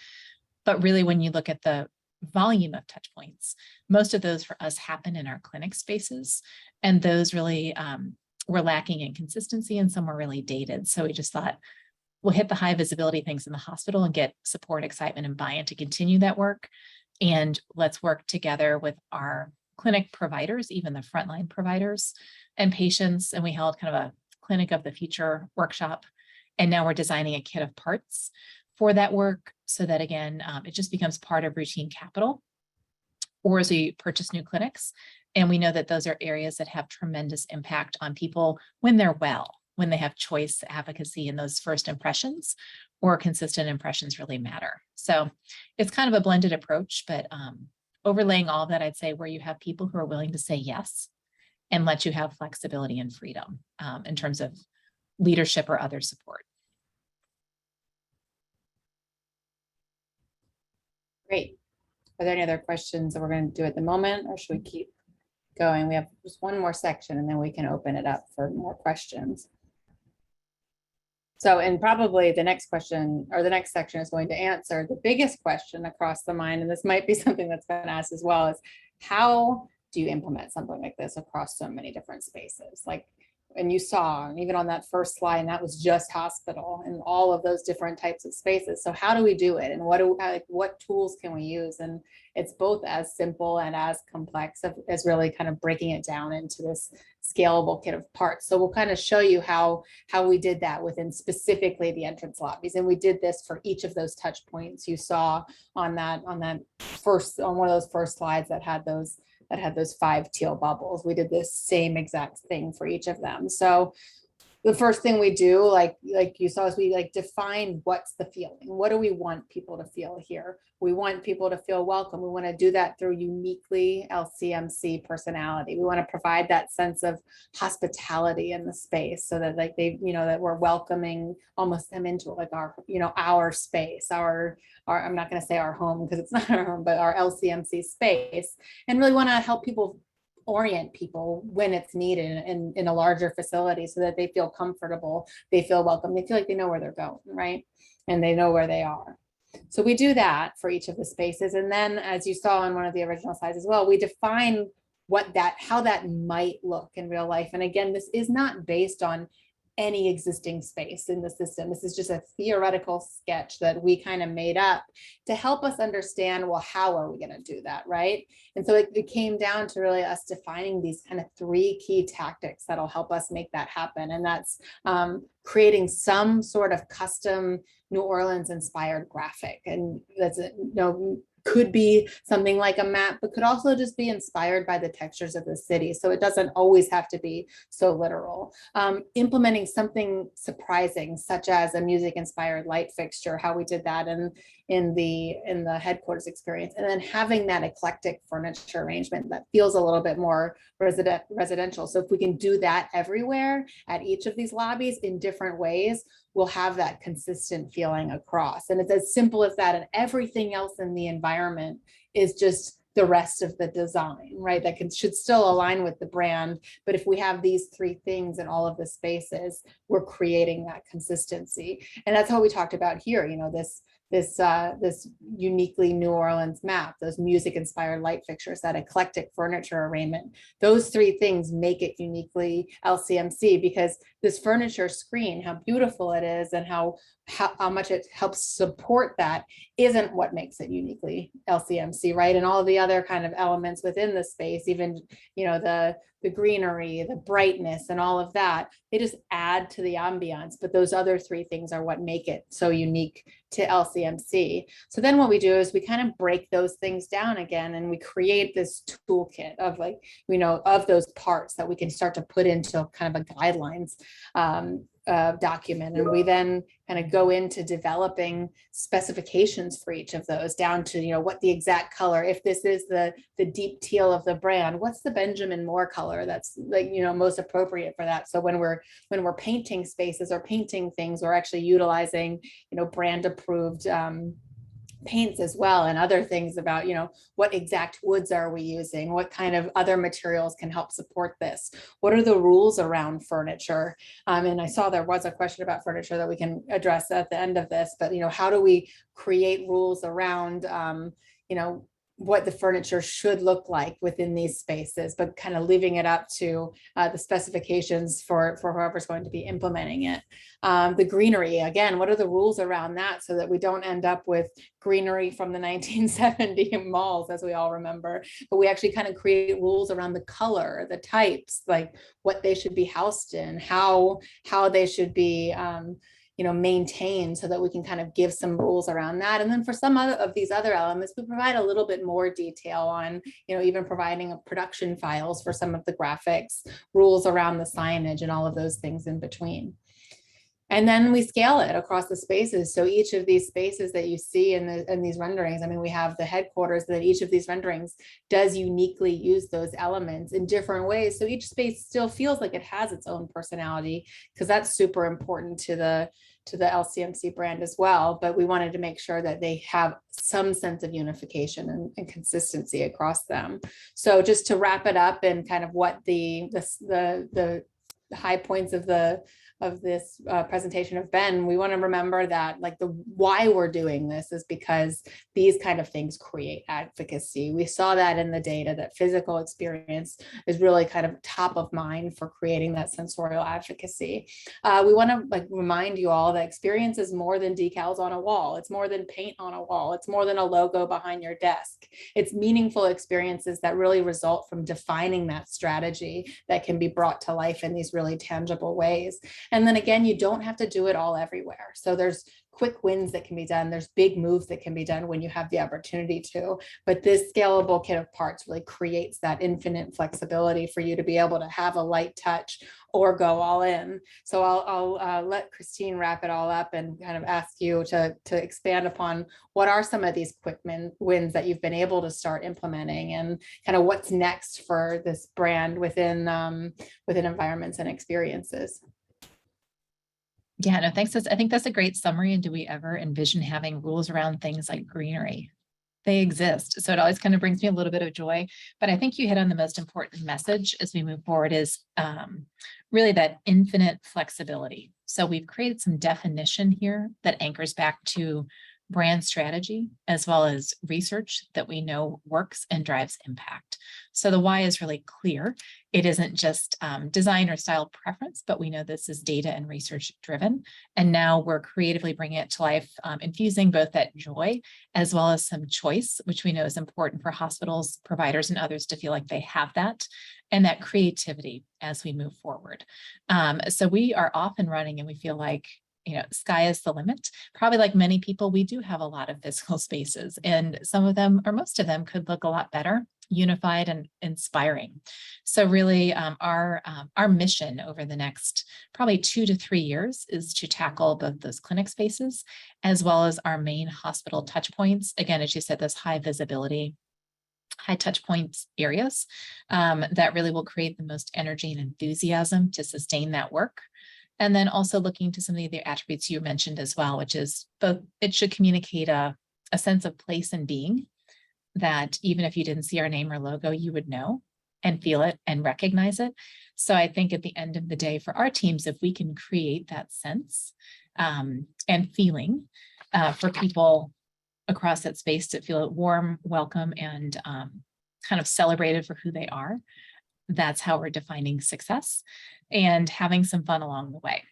But really, when you look at the volume of touch points, most of those for us happen in our clinic spaces. And those really were lacking in consistency and some were really dated. So we just thought we'll hit the high visibility things in the hospital and get support, excitement, and buy-in to continue that work. And let's work together with our clinic providers, even the frontline providers and patients. And we held kind of a clinic of the future workshop. And now we're designing a kit of parts for that work so that, again, it just becomes part of routine capital or as we purchase new clinics. And we know that those are areas that have tremendous impact on people when they're well, when they have choice, advocacy, and those first impressions or consistent impressions really matter. So it's kind of a blended approach, but overlaying all of that, I'd say where you have people who are willing to say yes and let you have flexibility and freedom in terms of leadership or other support. Great. Are there any other questions that we're going to do at the moment, or should we keep going? We have just one more section and then we can open it up for more questions. So, and probably the next question or the next section is going to answer the biggest question across the mind. And this might be something that's been asked as well, is how do you implement something like this across so many different spaces? Like, and you saw, and even on that first slide, and that was just hospital and all of those different types of spaces. So how do we do it? And what tools can we use? And it's both as simple and as complex as really kind of breaking it down into this scalable kit of parts. So we'll kind of show you how we did that within specifically the entrance lobbies. And we did this for each of those touch points you saw on one of those first slides that had those 5 teal bubbles. We did this same exact thing for each of them. So the first thing we do, like you saw, is we define what's the feeling. What do we want people to feel here? We want people to feel welcome. We want to do that through uniquely LCMC personality. We want to provide that sense of hospitality in the space so that that we're welcoming almost them into our space, our I'm not going to say our home because it's not our home, but our LCMC space, and really want to help people orient people when it's needed in a larger facility so that they feel comfortable, they feel welcome, they feel like they know where they're going, right? And they know where they are. So we do that for each of the spaces. And then, as you saw on one of the original slides as well, we define how that might look in real life. And again, this is not based on any existing space in the system. This is just a theoretical sketch that we kind of made up to help us understand, well, how are we going to do that, right? And so it came down to really us defining these kind of 3 key tactics that'll help us make that happen. And that's creating some sort of custom New Orleans inspired graphic. And that's could be something like a map, but could also just be inspired by the textures of the city. So it doesn't always have to be so literal. Implementing something surprising, such as a music inspired light fixture, how we did that in the headquarters experience, and then having that eclectic furniture arrangement that feels a little bit more residential. So if we can do that everywhere at each of these lobbies in different ways, we'll have that consistent feeling across. And it's as simple as that, and everything else in the environment is just the rest of the design, right? That should still align with the brand. But if we have these 3 things in all of the spaces, we're creating that consistency. And that's how we talked about here, this uniquely New Orleans map, those music inspired light fixtures, that eclectic furniture arrangement. Those 3 things make it uniquely LCMC, because this furniture screen, how beautiful it is and how much it helps support that, isn't what makes it uniquely LCMC, right? And all the other kind of elements within the space, even the greenery, the brightness, and all of that, they just add to the ambiance. But those other 3 things are what make it so unique to LCMC. So then what we do is we kind of break those things down again, and we create this toolkit of of those parts that we can start to put into kind of a guidelines document. And we then kind of go into developing specifications for each of those, down to what the exact color. If this is the deep teal of the brand, what's the Benjamin Moore color that's most appropriate for that? So when we're painting spaces or painting things, we're actually utilizing brand approved paints as well, and other things about what exact woods are we using, what kind of other materials can help support this, what are the rules around furniture. And I saw there was a question about furniture that we can address at the end of this, but how do we create rules around what the furniture should look like within these spaces, but kind of leaving it up to the specifications for whoever's going to be implementing it. The greenery, again, what are the rules around that, so that we don't end up with greenery from the 1970 malls, as we all remember, but we actually kind of create rules around the color, the types, like what they should be housed in, how they should be maintained, so that we can kind of give some rules around that. And then for some of these other elements, we provide a little bit more detail on, even providing production files for some of the graphics, rules around the signage, and all of those things in between. And then we scale it across the spaces. So each of these spaces that you see in these renderings, we have the headquarters, that each of these renderings does uniquely use those elements in different ways. So each space still feels like it has its own personality, because that's super important to the LCMC brand as well. But we wanted to make sure that they have some sense of unification and consistency across them. So just to wrap it up, and kind of what the high points of the this presentation of Ben, we want to remember that like the why we're doing this is because these kind of things create advocacy. We saw that in the data that physical experience is really kind of top of mind for creating that sensorial advocacy. We want to like remind you all that experience is more than decals on a wall. It's more than paint on a wall. It's more than a logo behind your desk. It's meaningful experiences that really result from defining that strategy that can be brought to life in these really tangible ways. And then again, you don't have to do it all everywhere. So there's quick wins that can be done. There's big moves that can be done when you have the opportunity to, but this scalable kit of parts really creates that infinite flexibility for you to be able to have a light touch or go all in. So I'll let Christine wrap it all up and kind of ask you to expand upon what are some of these quick wins that you've been able to start implementing, and kind of what's next for this brand within environments and experiences. Yeah, no, thanks. I think that's a great summary. And do we ever envision having rules around things like greenery? They exist. So it always kind of brings me a little bit of joy. But I think you hit on the most important message as we move forward is really that infinite flexibility. So we've created some definition here that anchors back to brand strategy, as well as research that we know works and drives impact. So the why is really clear. It isn't just design or style preference, but we know this is data and research driven. And now we're creatively bringing it to life, infusing both that joy as well as some choice, which we know is important for hospitals, providers, and others to feel like they have that, and that creativity as we move forward. So we are off and running, and we feel like, sky is the limit. Probably like many people, we do have a lot of physical spaces, and some of them, or most of them, could look a lot better, unified and inspiring. So really our mission over the next probably 2 to 3 years is to tackle both those clinic spaces as well as our main hospital touch points. Again, as you said, this high visibility, high touch points areas that really will create the most energy and enthusiasm to sustain that work. And then also looking to some of the attributes you mentioned as well, which is both, it should communicate a sense of place and being that even if you didn't see our name or logo, you would know and feel it and recognize it. So I think at the end of the day for our teams, if we can create that sense and feeling for people across that space to feel warm, welcome, and kind of celebrated for who they are, that's how we're defining success and having some fun along the way.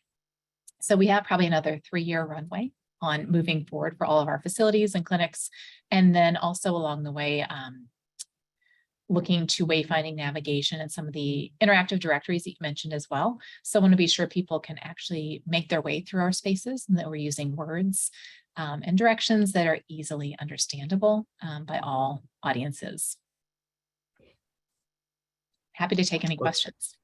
So we have probably another 3-year runway on moving forward for all of our facilities and clinics. And then also along the way, looking to wayfinding navigation and some of the interactive directories that you mentioned as well. So I want to be sure people can actually make their way through our spaces and that we're using words and directions that are easily understandable by all audiences. Happy to take any questions.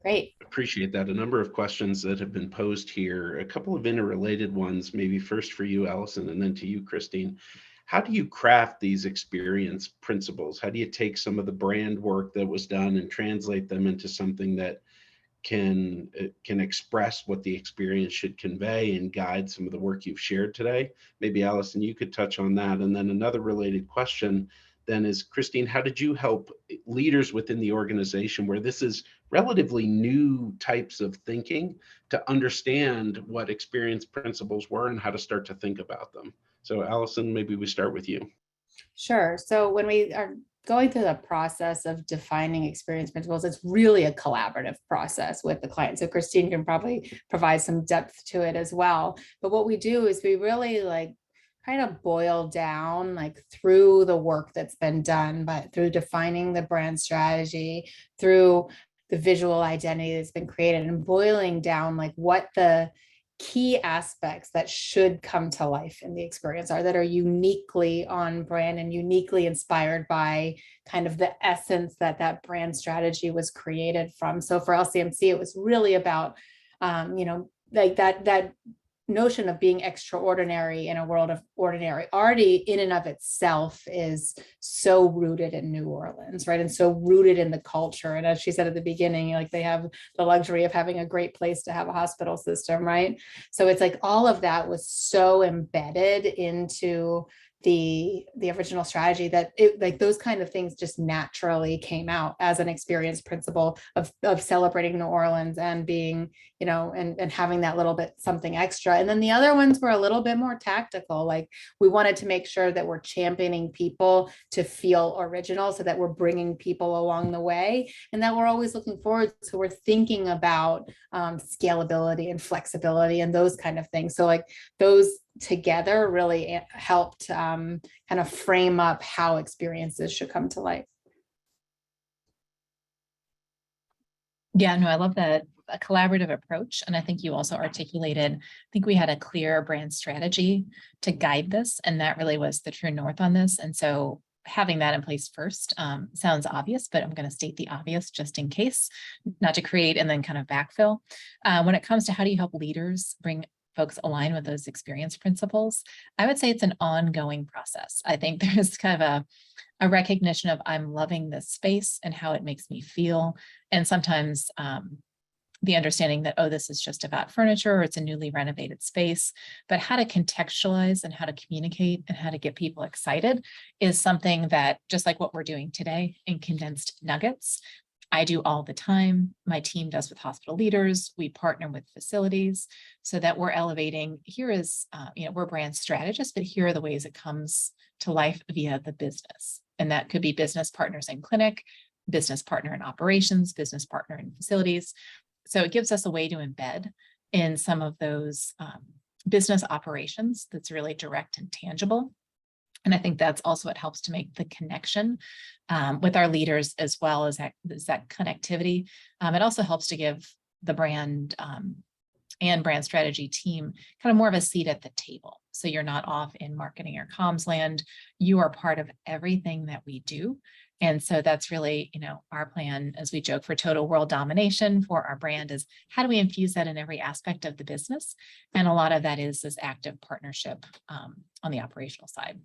Great. Appreciate that. A number of questions that have been posed here, a couple of interrelated ones, maybe first for you, Alison, and then to you, Christine. How do you craft these experience principles? How do you take some of the brand work that was done and translate them into something that can express what the experience should convey and guide some of the work you've shared today? Maybe Alison, you could touch on that. And then another related question then is, Christine, how did you help leaders within the organization where this is relatively new types of thinking to understand what experience principles were and how to start to think about them? So Alison, maybe we start with you. Sure. So when we are going through the process of defining experience principles, it's really a collaborative process with the client. So Christine can probably provide some depth to it as well. But what we do is we really kind of boil down through the work that's been done, but through defining the brand strategy, through the visual identity that's been created, and boiling down what the key aspects that should come to life in the experience are, that are uniquely on brand and uniquely inspired by kind of the essence that brand strategy was created from. So for LCMC, it was really about, that notion of being extraordinary in a world of ordinary already in and of itself is so rooted in New Orleans, right? And so rooted in the culture. And as she said at the beginning, they have the luxury of having a great place to have a hospital system, right? So it's all of that was so embedded into the original strategy, that it, like those kind of things just naturally came out as an experience principle of celebrating New Orleans and being, you know, and having that little bit something extra. And then the other ones were a little bit more tactical. Like we wanted to make sure that we're championing people to feel original, so that we're bringing people along the way, and that we're always looking forward. So we're thinking about scalability and flexibility and those kind of things. So like those together really helped kind of frame up how experiences should come to life. Yeah, no, I love that, a collaborative approach. And I think you also articulated, I think we had a clear brand strategy to guide this, and that really was the true north on this. And so having that in place first sounds obvious, but I'm going to state the obvious just in case, not to create and then kind of backfill. When it comes to how do you help leaders bring folks align with those experience principles, I would say it's an ongoing process. I think there's kind of a recognition of I'm loving this space and how it makes me feel. And sometimes the understanding that, oh, this is just about furniture or it's a newly renovated space, but how to contextualize and how to communicate and how to get people excited is something that, just like what we're doing today in condensed nuggets, I do all the time. My team does with hospital leaders. We partner with facilities so that we're elevating. Here is, we're brand strategists, but here are the ways it comes to life via the business. And that could be business partners in clinic, business partner in operations, business partner in facilities. So it gives us a way to embed in some of those business operations that's really direct and tangible. And I think that's also what helps to make the connection with our leaders, as well as that connectivity. It also helps to give the brand and brand strategy team kind of more of a seat at the table. So you're not off in marketing or comms land. You are part of everything that we do. And so that's really, our plan, as we joke, for total world domination for our brand, is how do we infuse that in every aspect of the business? And a lot of that is this active partnership on the operational side.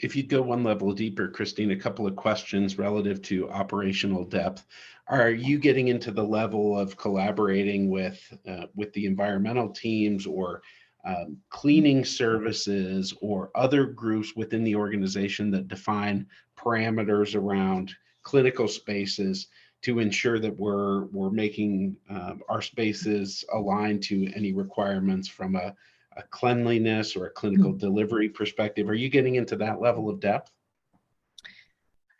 If you go one level deeper, Christine, a couple of questions relative to operational depth. Are you getting into the level of collaborating with the environmental teams or cleaning services or other groups within the organization that define parameters around clinical spaces to ensure that we're making our spaces aligned to any requirements from a cleanliness or a clinical delivery perspective? Are you getting into that level of depth?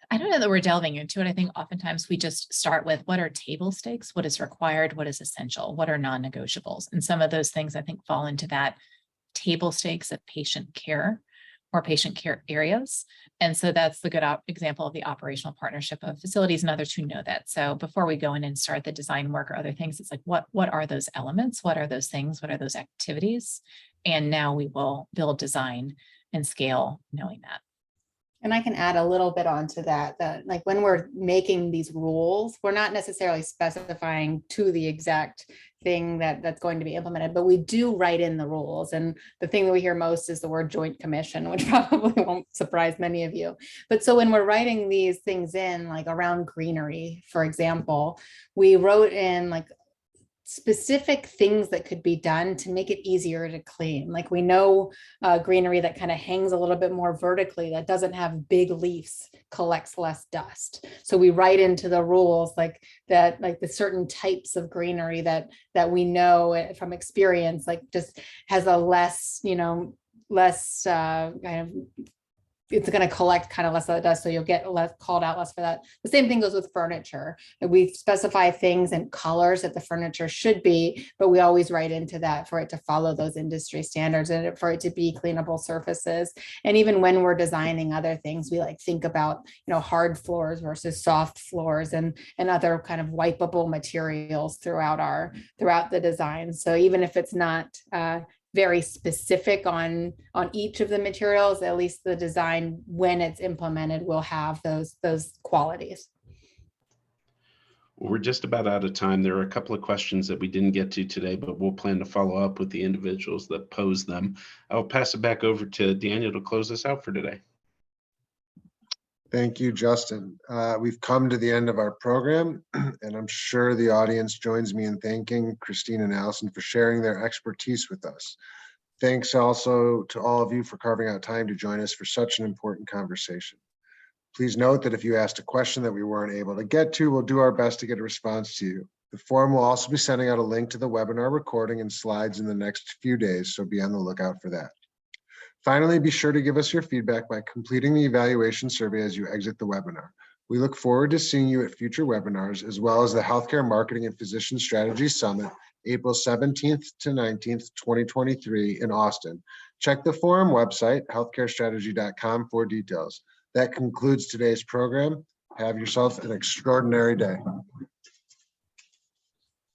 I don't know that we're delving into it. I think oftentimes we just start with what are table stakes, what is required, what is essential, what are non-negotiables. And some of those things I think fall into that table stakes of patient care or patient care areas. And so that's the good example of the operational partnership of facilities and others who know that. So before we go in and start the design work or other things, it's like, what are those elements? What are those things? What are those activities? And now we will build, design, and scale knowing that. And I can add a little bit onto that, like when we're making these rules, we're not necessarily specifying to the exact thing that's going to be implemented, but we do write in the rules. And the thing that we hear most is the word joint commission, which probably won't surprise many of you. But so when we're writing these things in, like around greenery, for example, we wrote in like specific things that could be done to make it easier to clean. Like we know greenery that kind of hangs a little bit more vertically, that doesn't have big leaves, collects less dust. So we write into the rules like that, like the certain types of greenery that we know from experience, like just has a less, less kind of, it's going to collect kind of less of the dust, so you'll get less called out less for that. The same thing goes with furniture. We specify things and colors that the furniture should be, but we always write into that for it to follow those industry standards and for it to be cleanable surfaces. And even when we're designing other things, we like think about, hard floors versus soft floors and other kind of wipeable materials throughout the design. So even if it's not very specific on each of the materials, at least the design, when it's implemented, will have those qualities. We're just about out of time. There are a couple of questions that we didn't get to today, but we'll plan to follow up with the individuals that posed them. I'll pass it back over to Daniel to close us out for today. Thank you, Justin. We've come to the end of our program, and I'm sure the audience joins me in thanking Christine and Alison for sharing their expertise with us. Thanks also to all of you for carving out time to join us for such an important conversation. Please note that if you asked a question that we weren't able to get to, we'll do our best to get a response to you. The forum will also be sending out a link to the webinar recording and slides in the next few days, so be on the lookout for that. Finally, be sure to give us your feedback by completing the evaluation survey as you exit the webinar. We look forward to seeing you at future webinars, as well as the Healthcare Marketing and Physician Strategy Summit, April 17th to 19th, 2023 in Austin. Check the forum website, healthcarestrategy.com, for details. That concludes today's program. Have yourself an extraordinary day.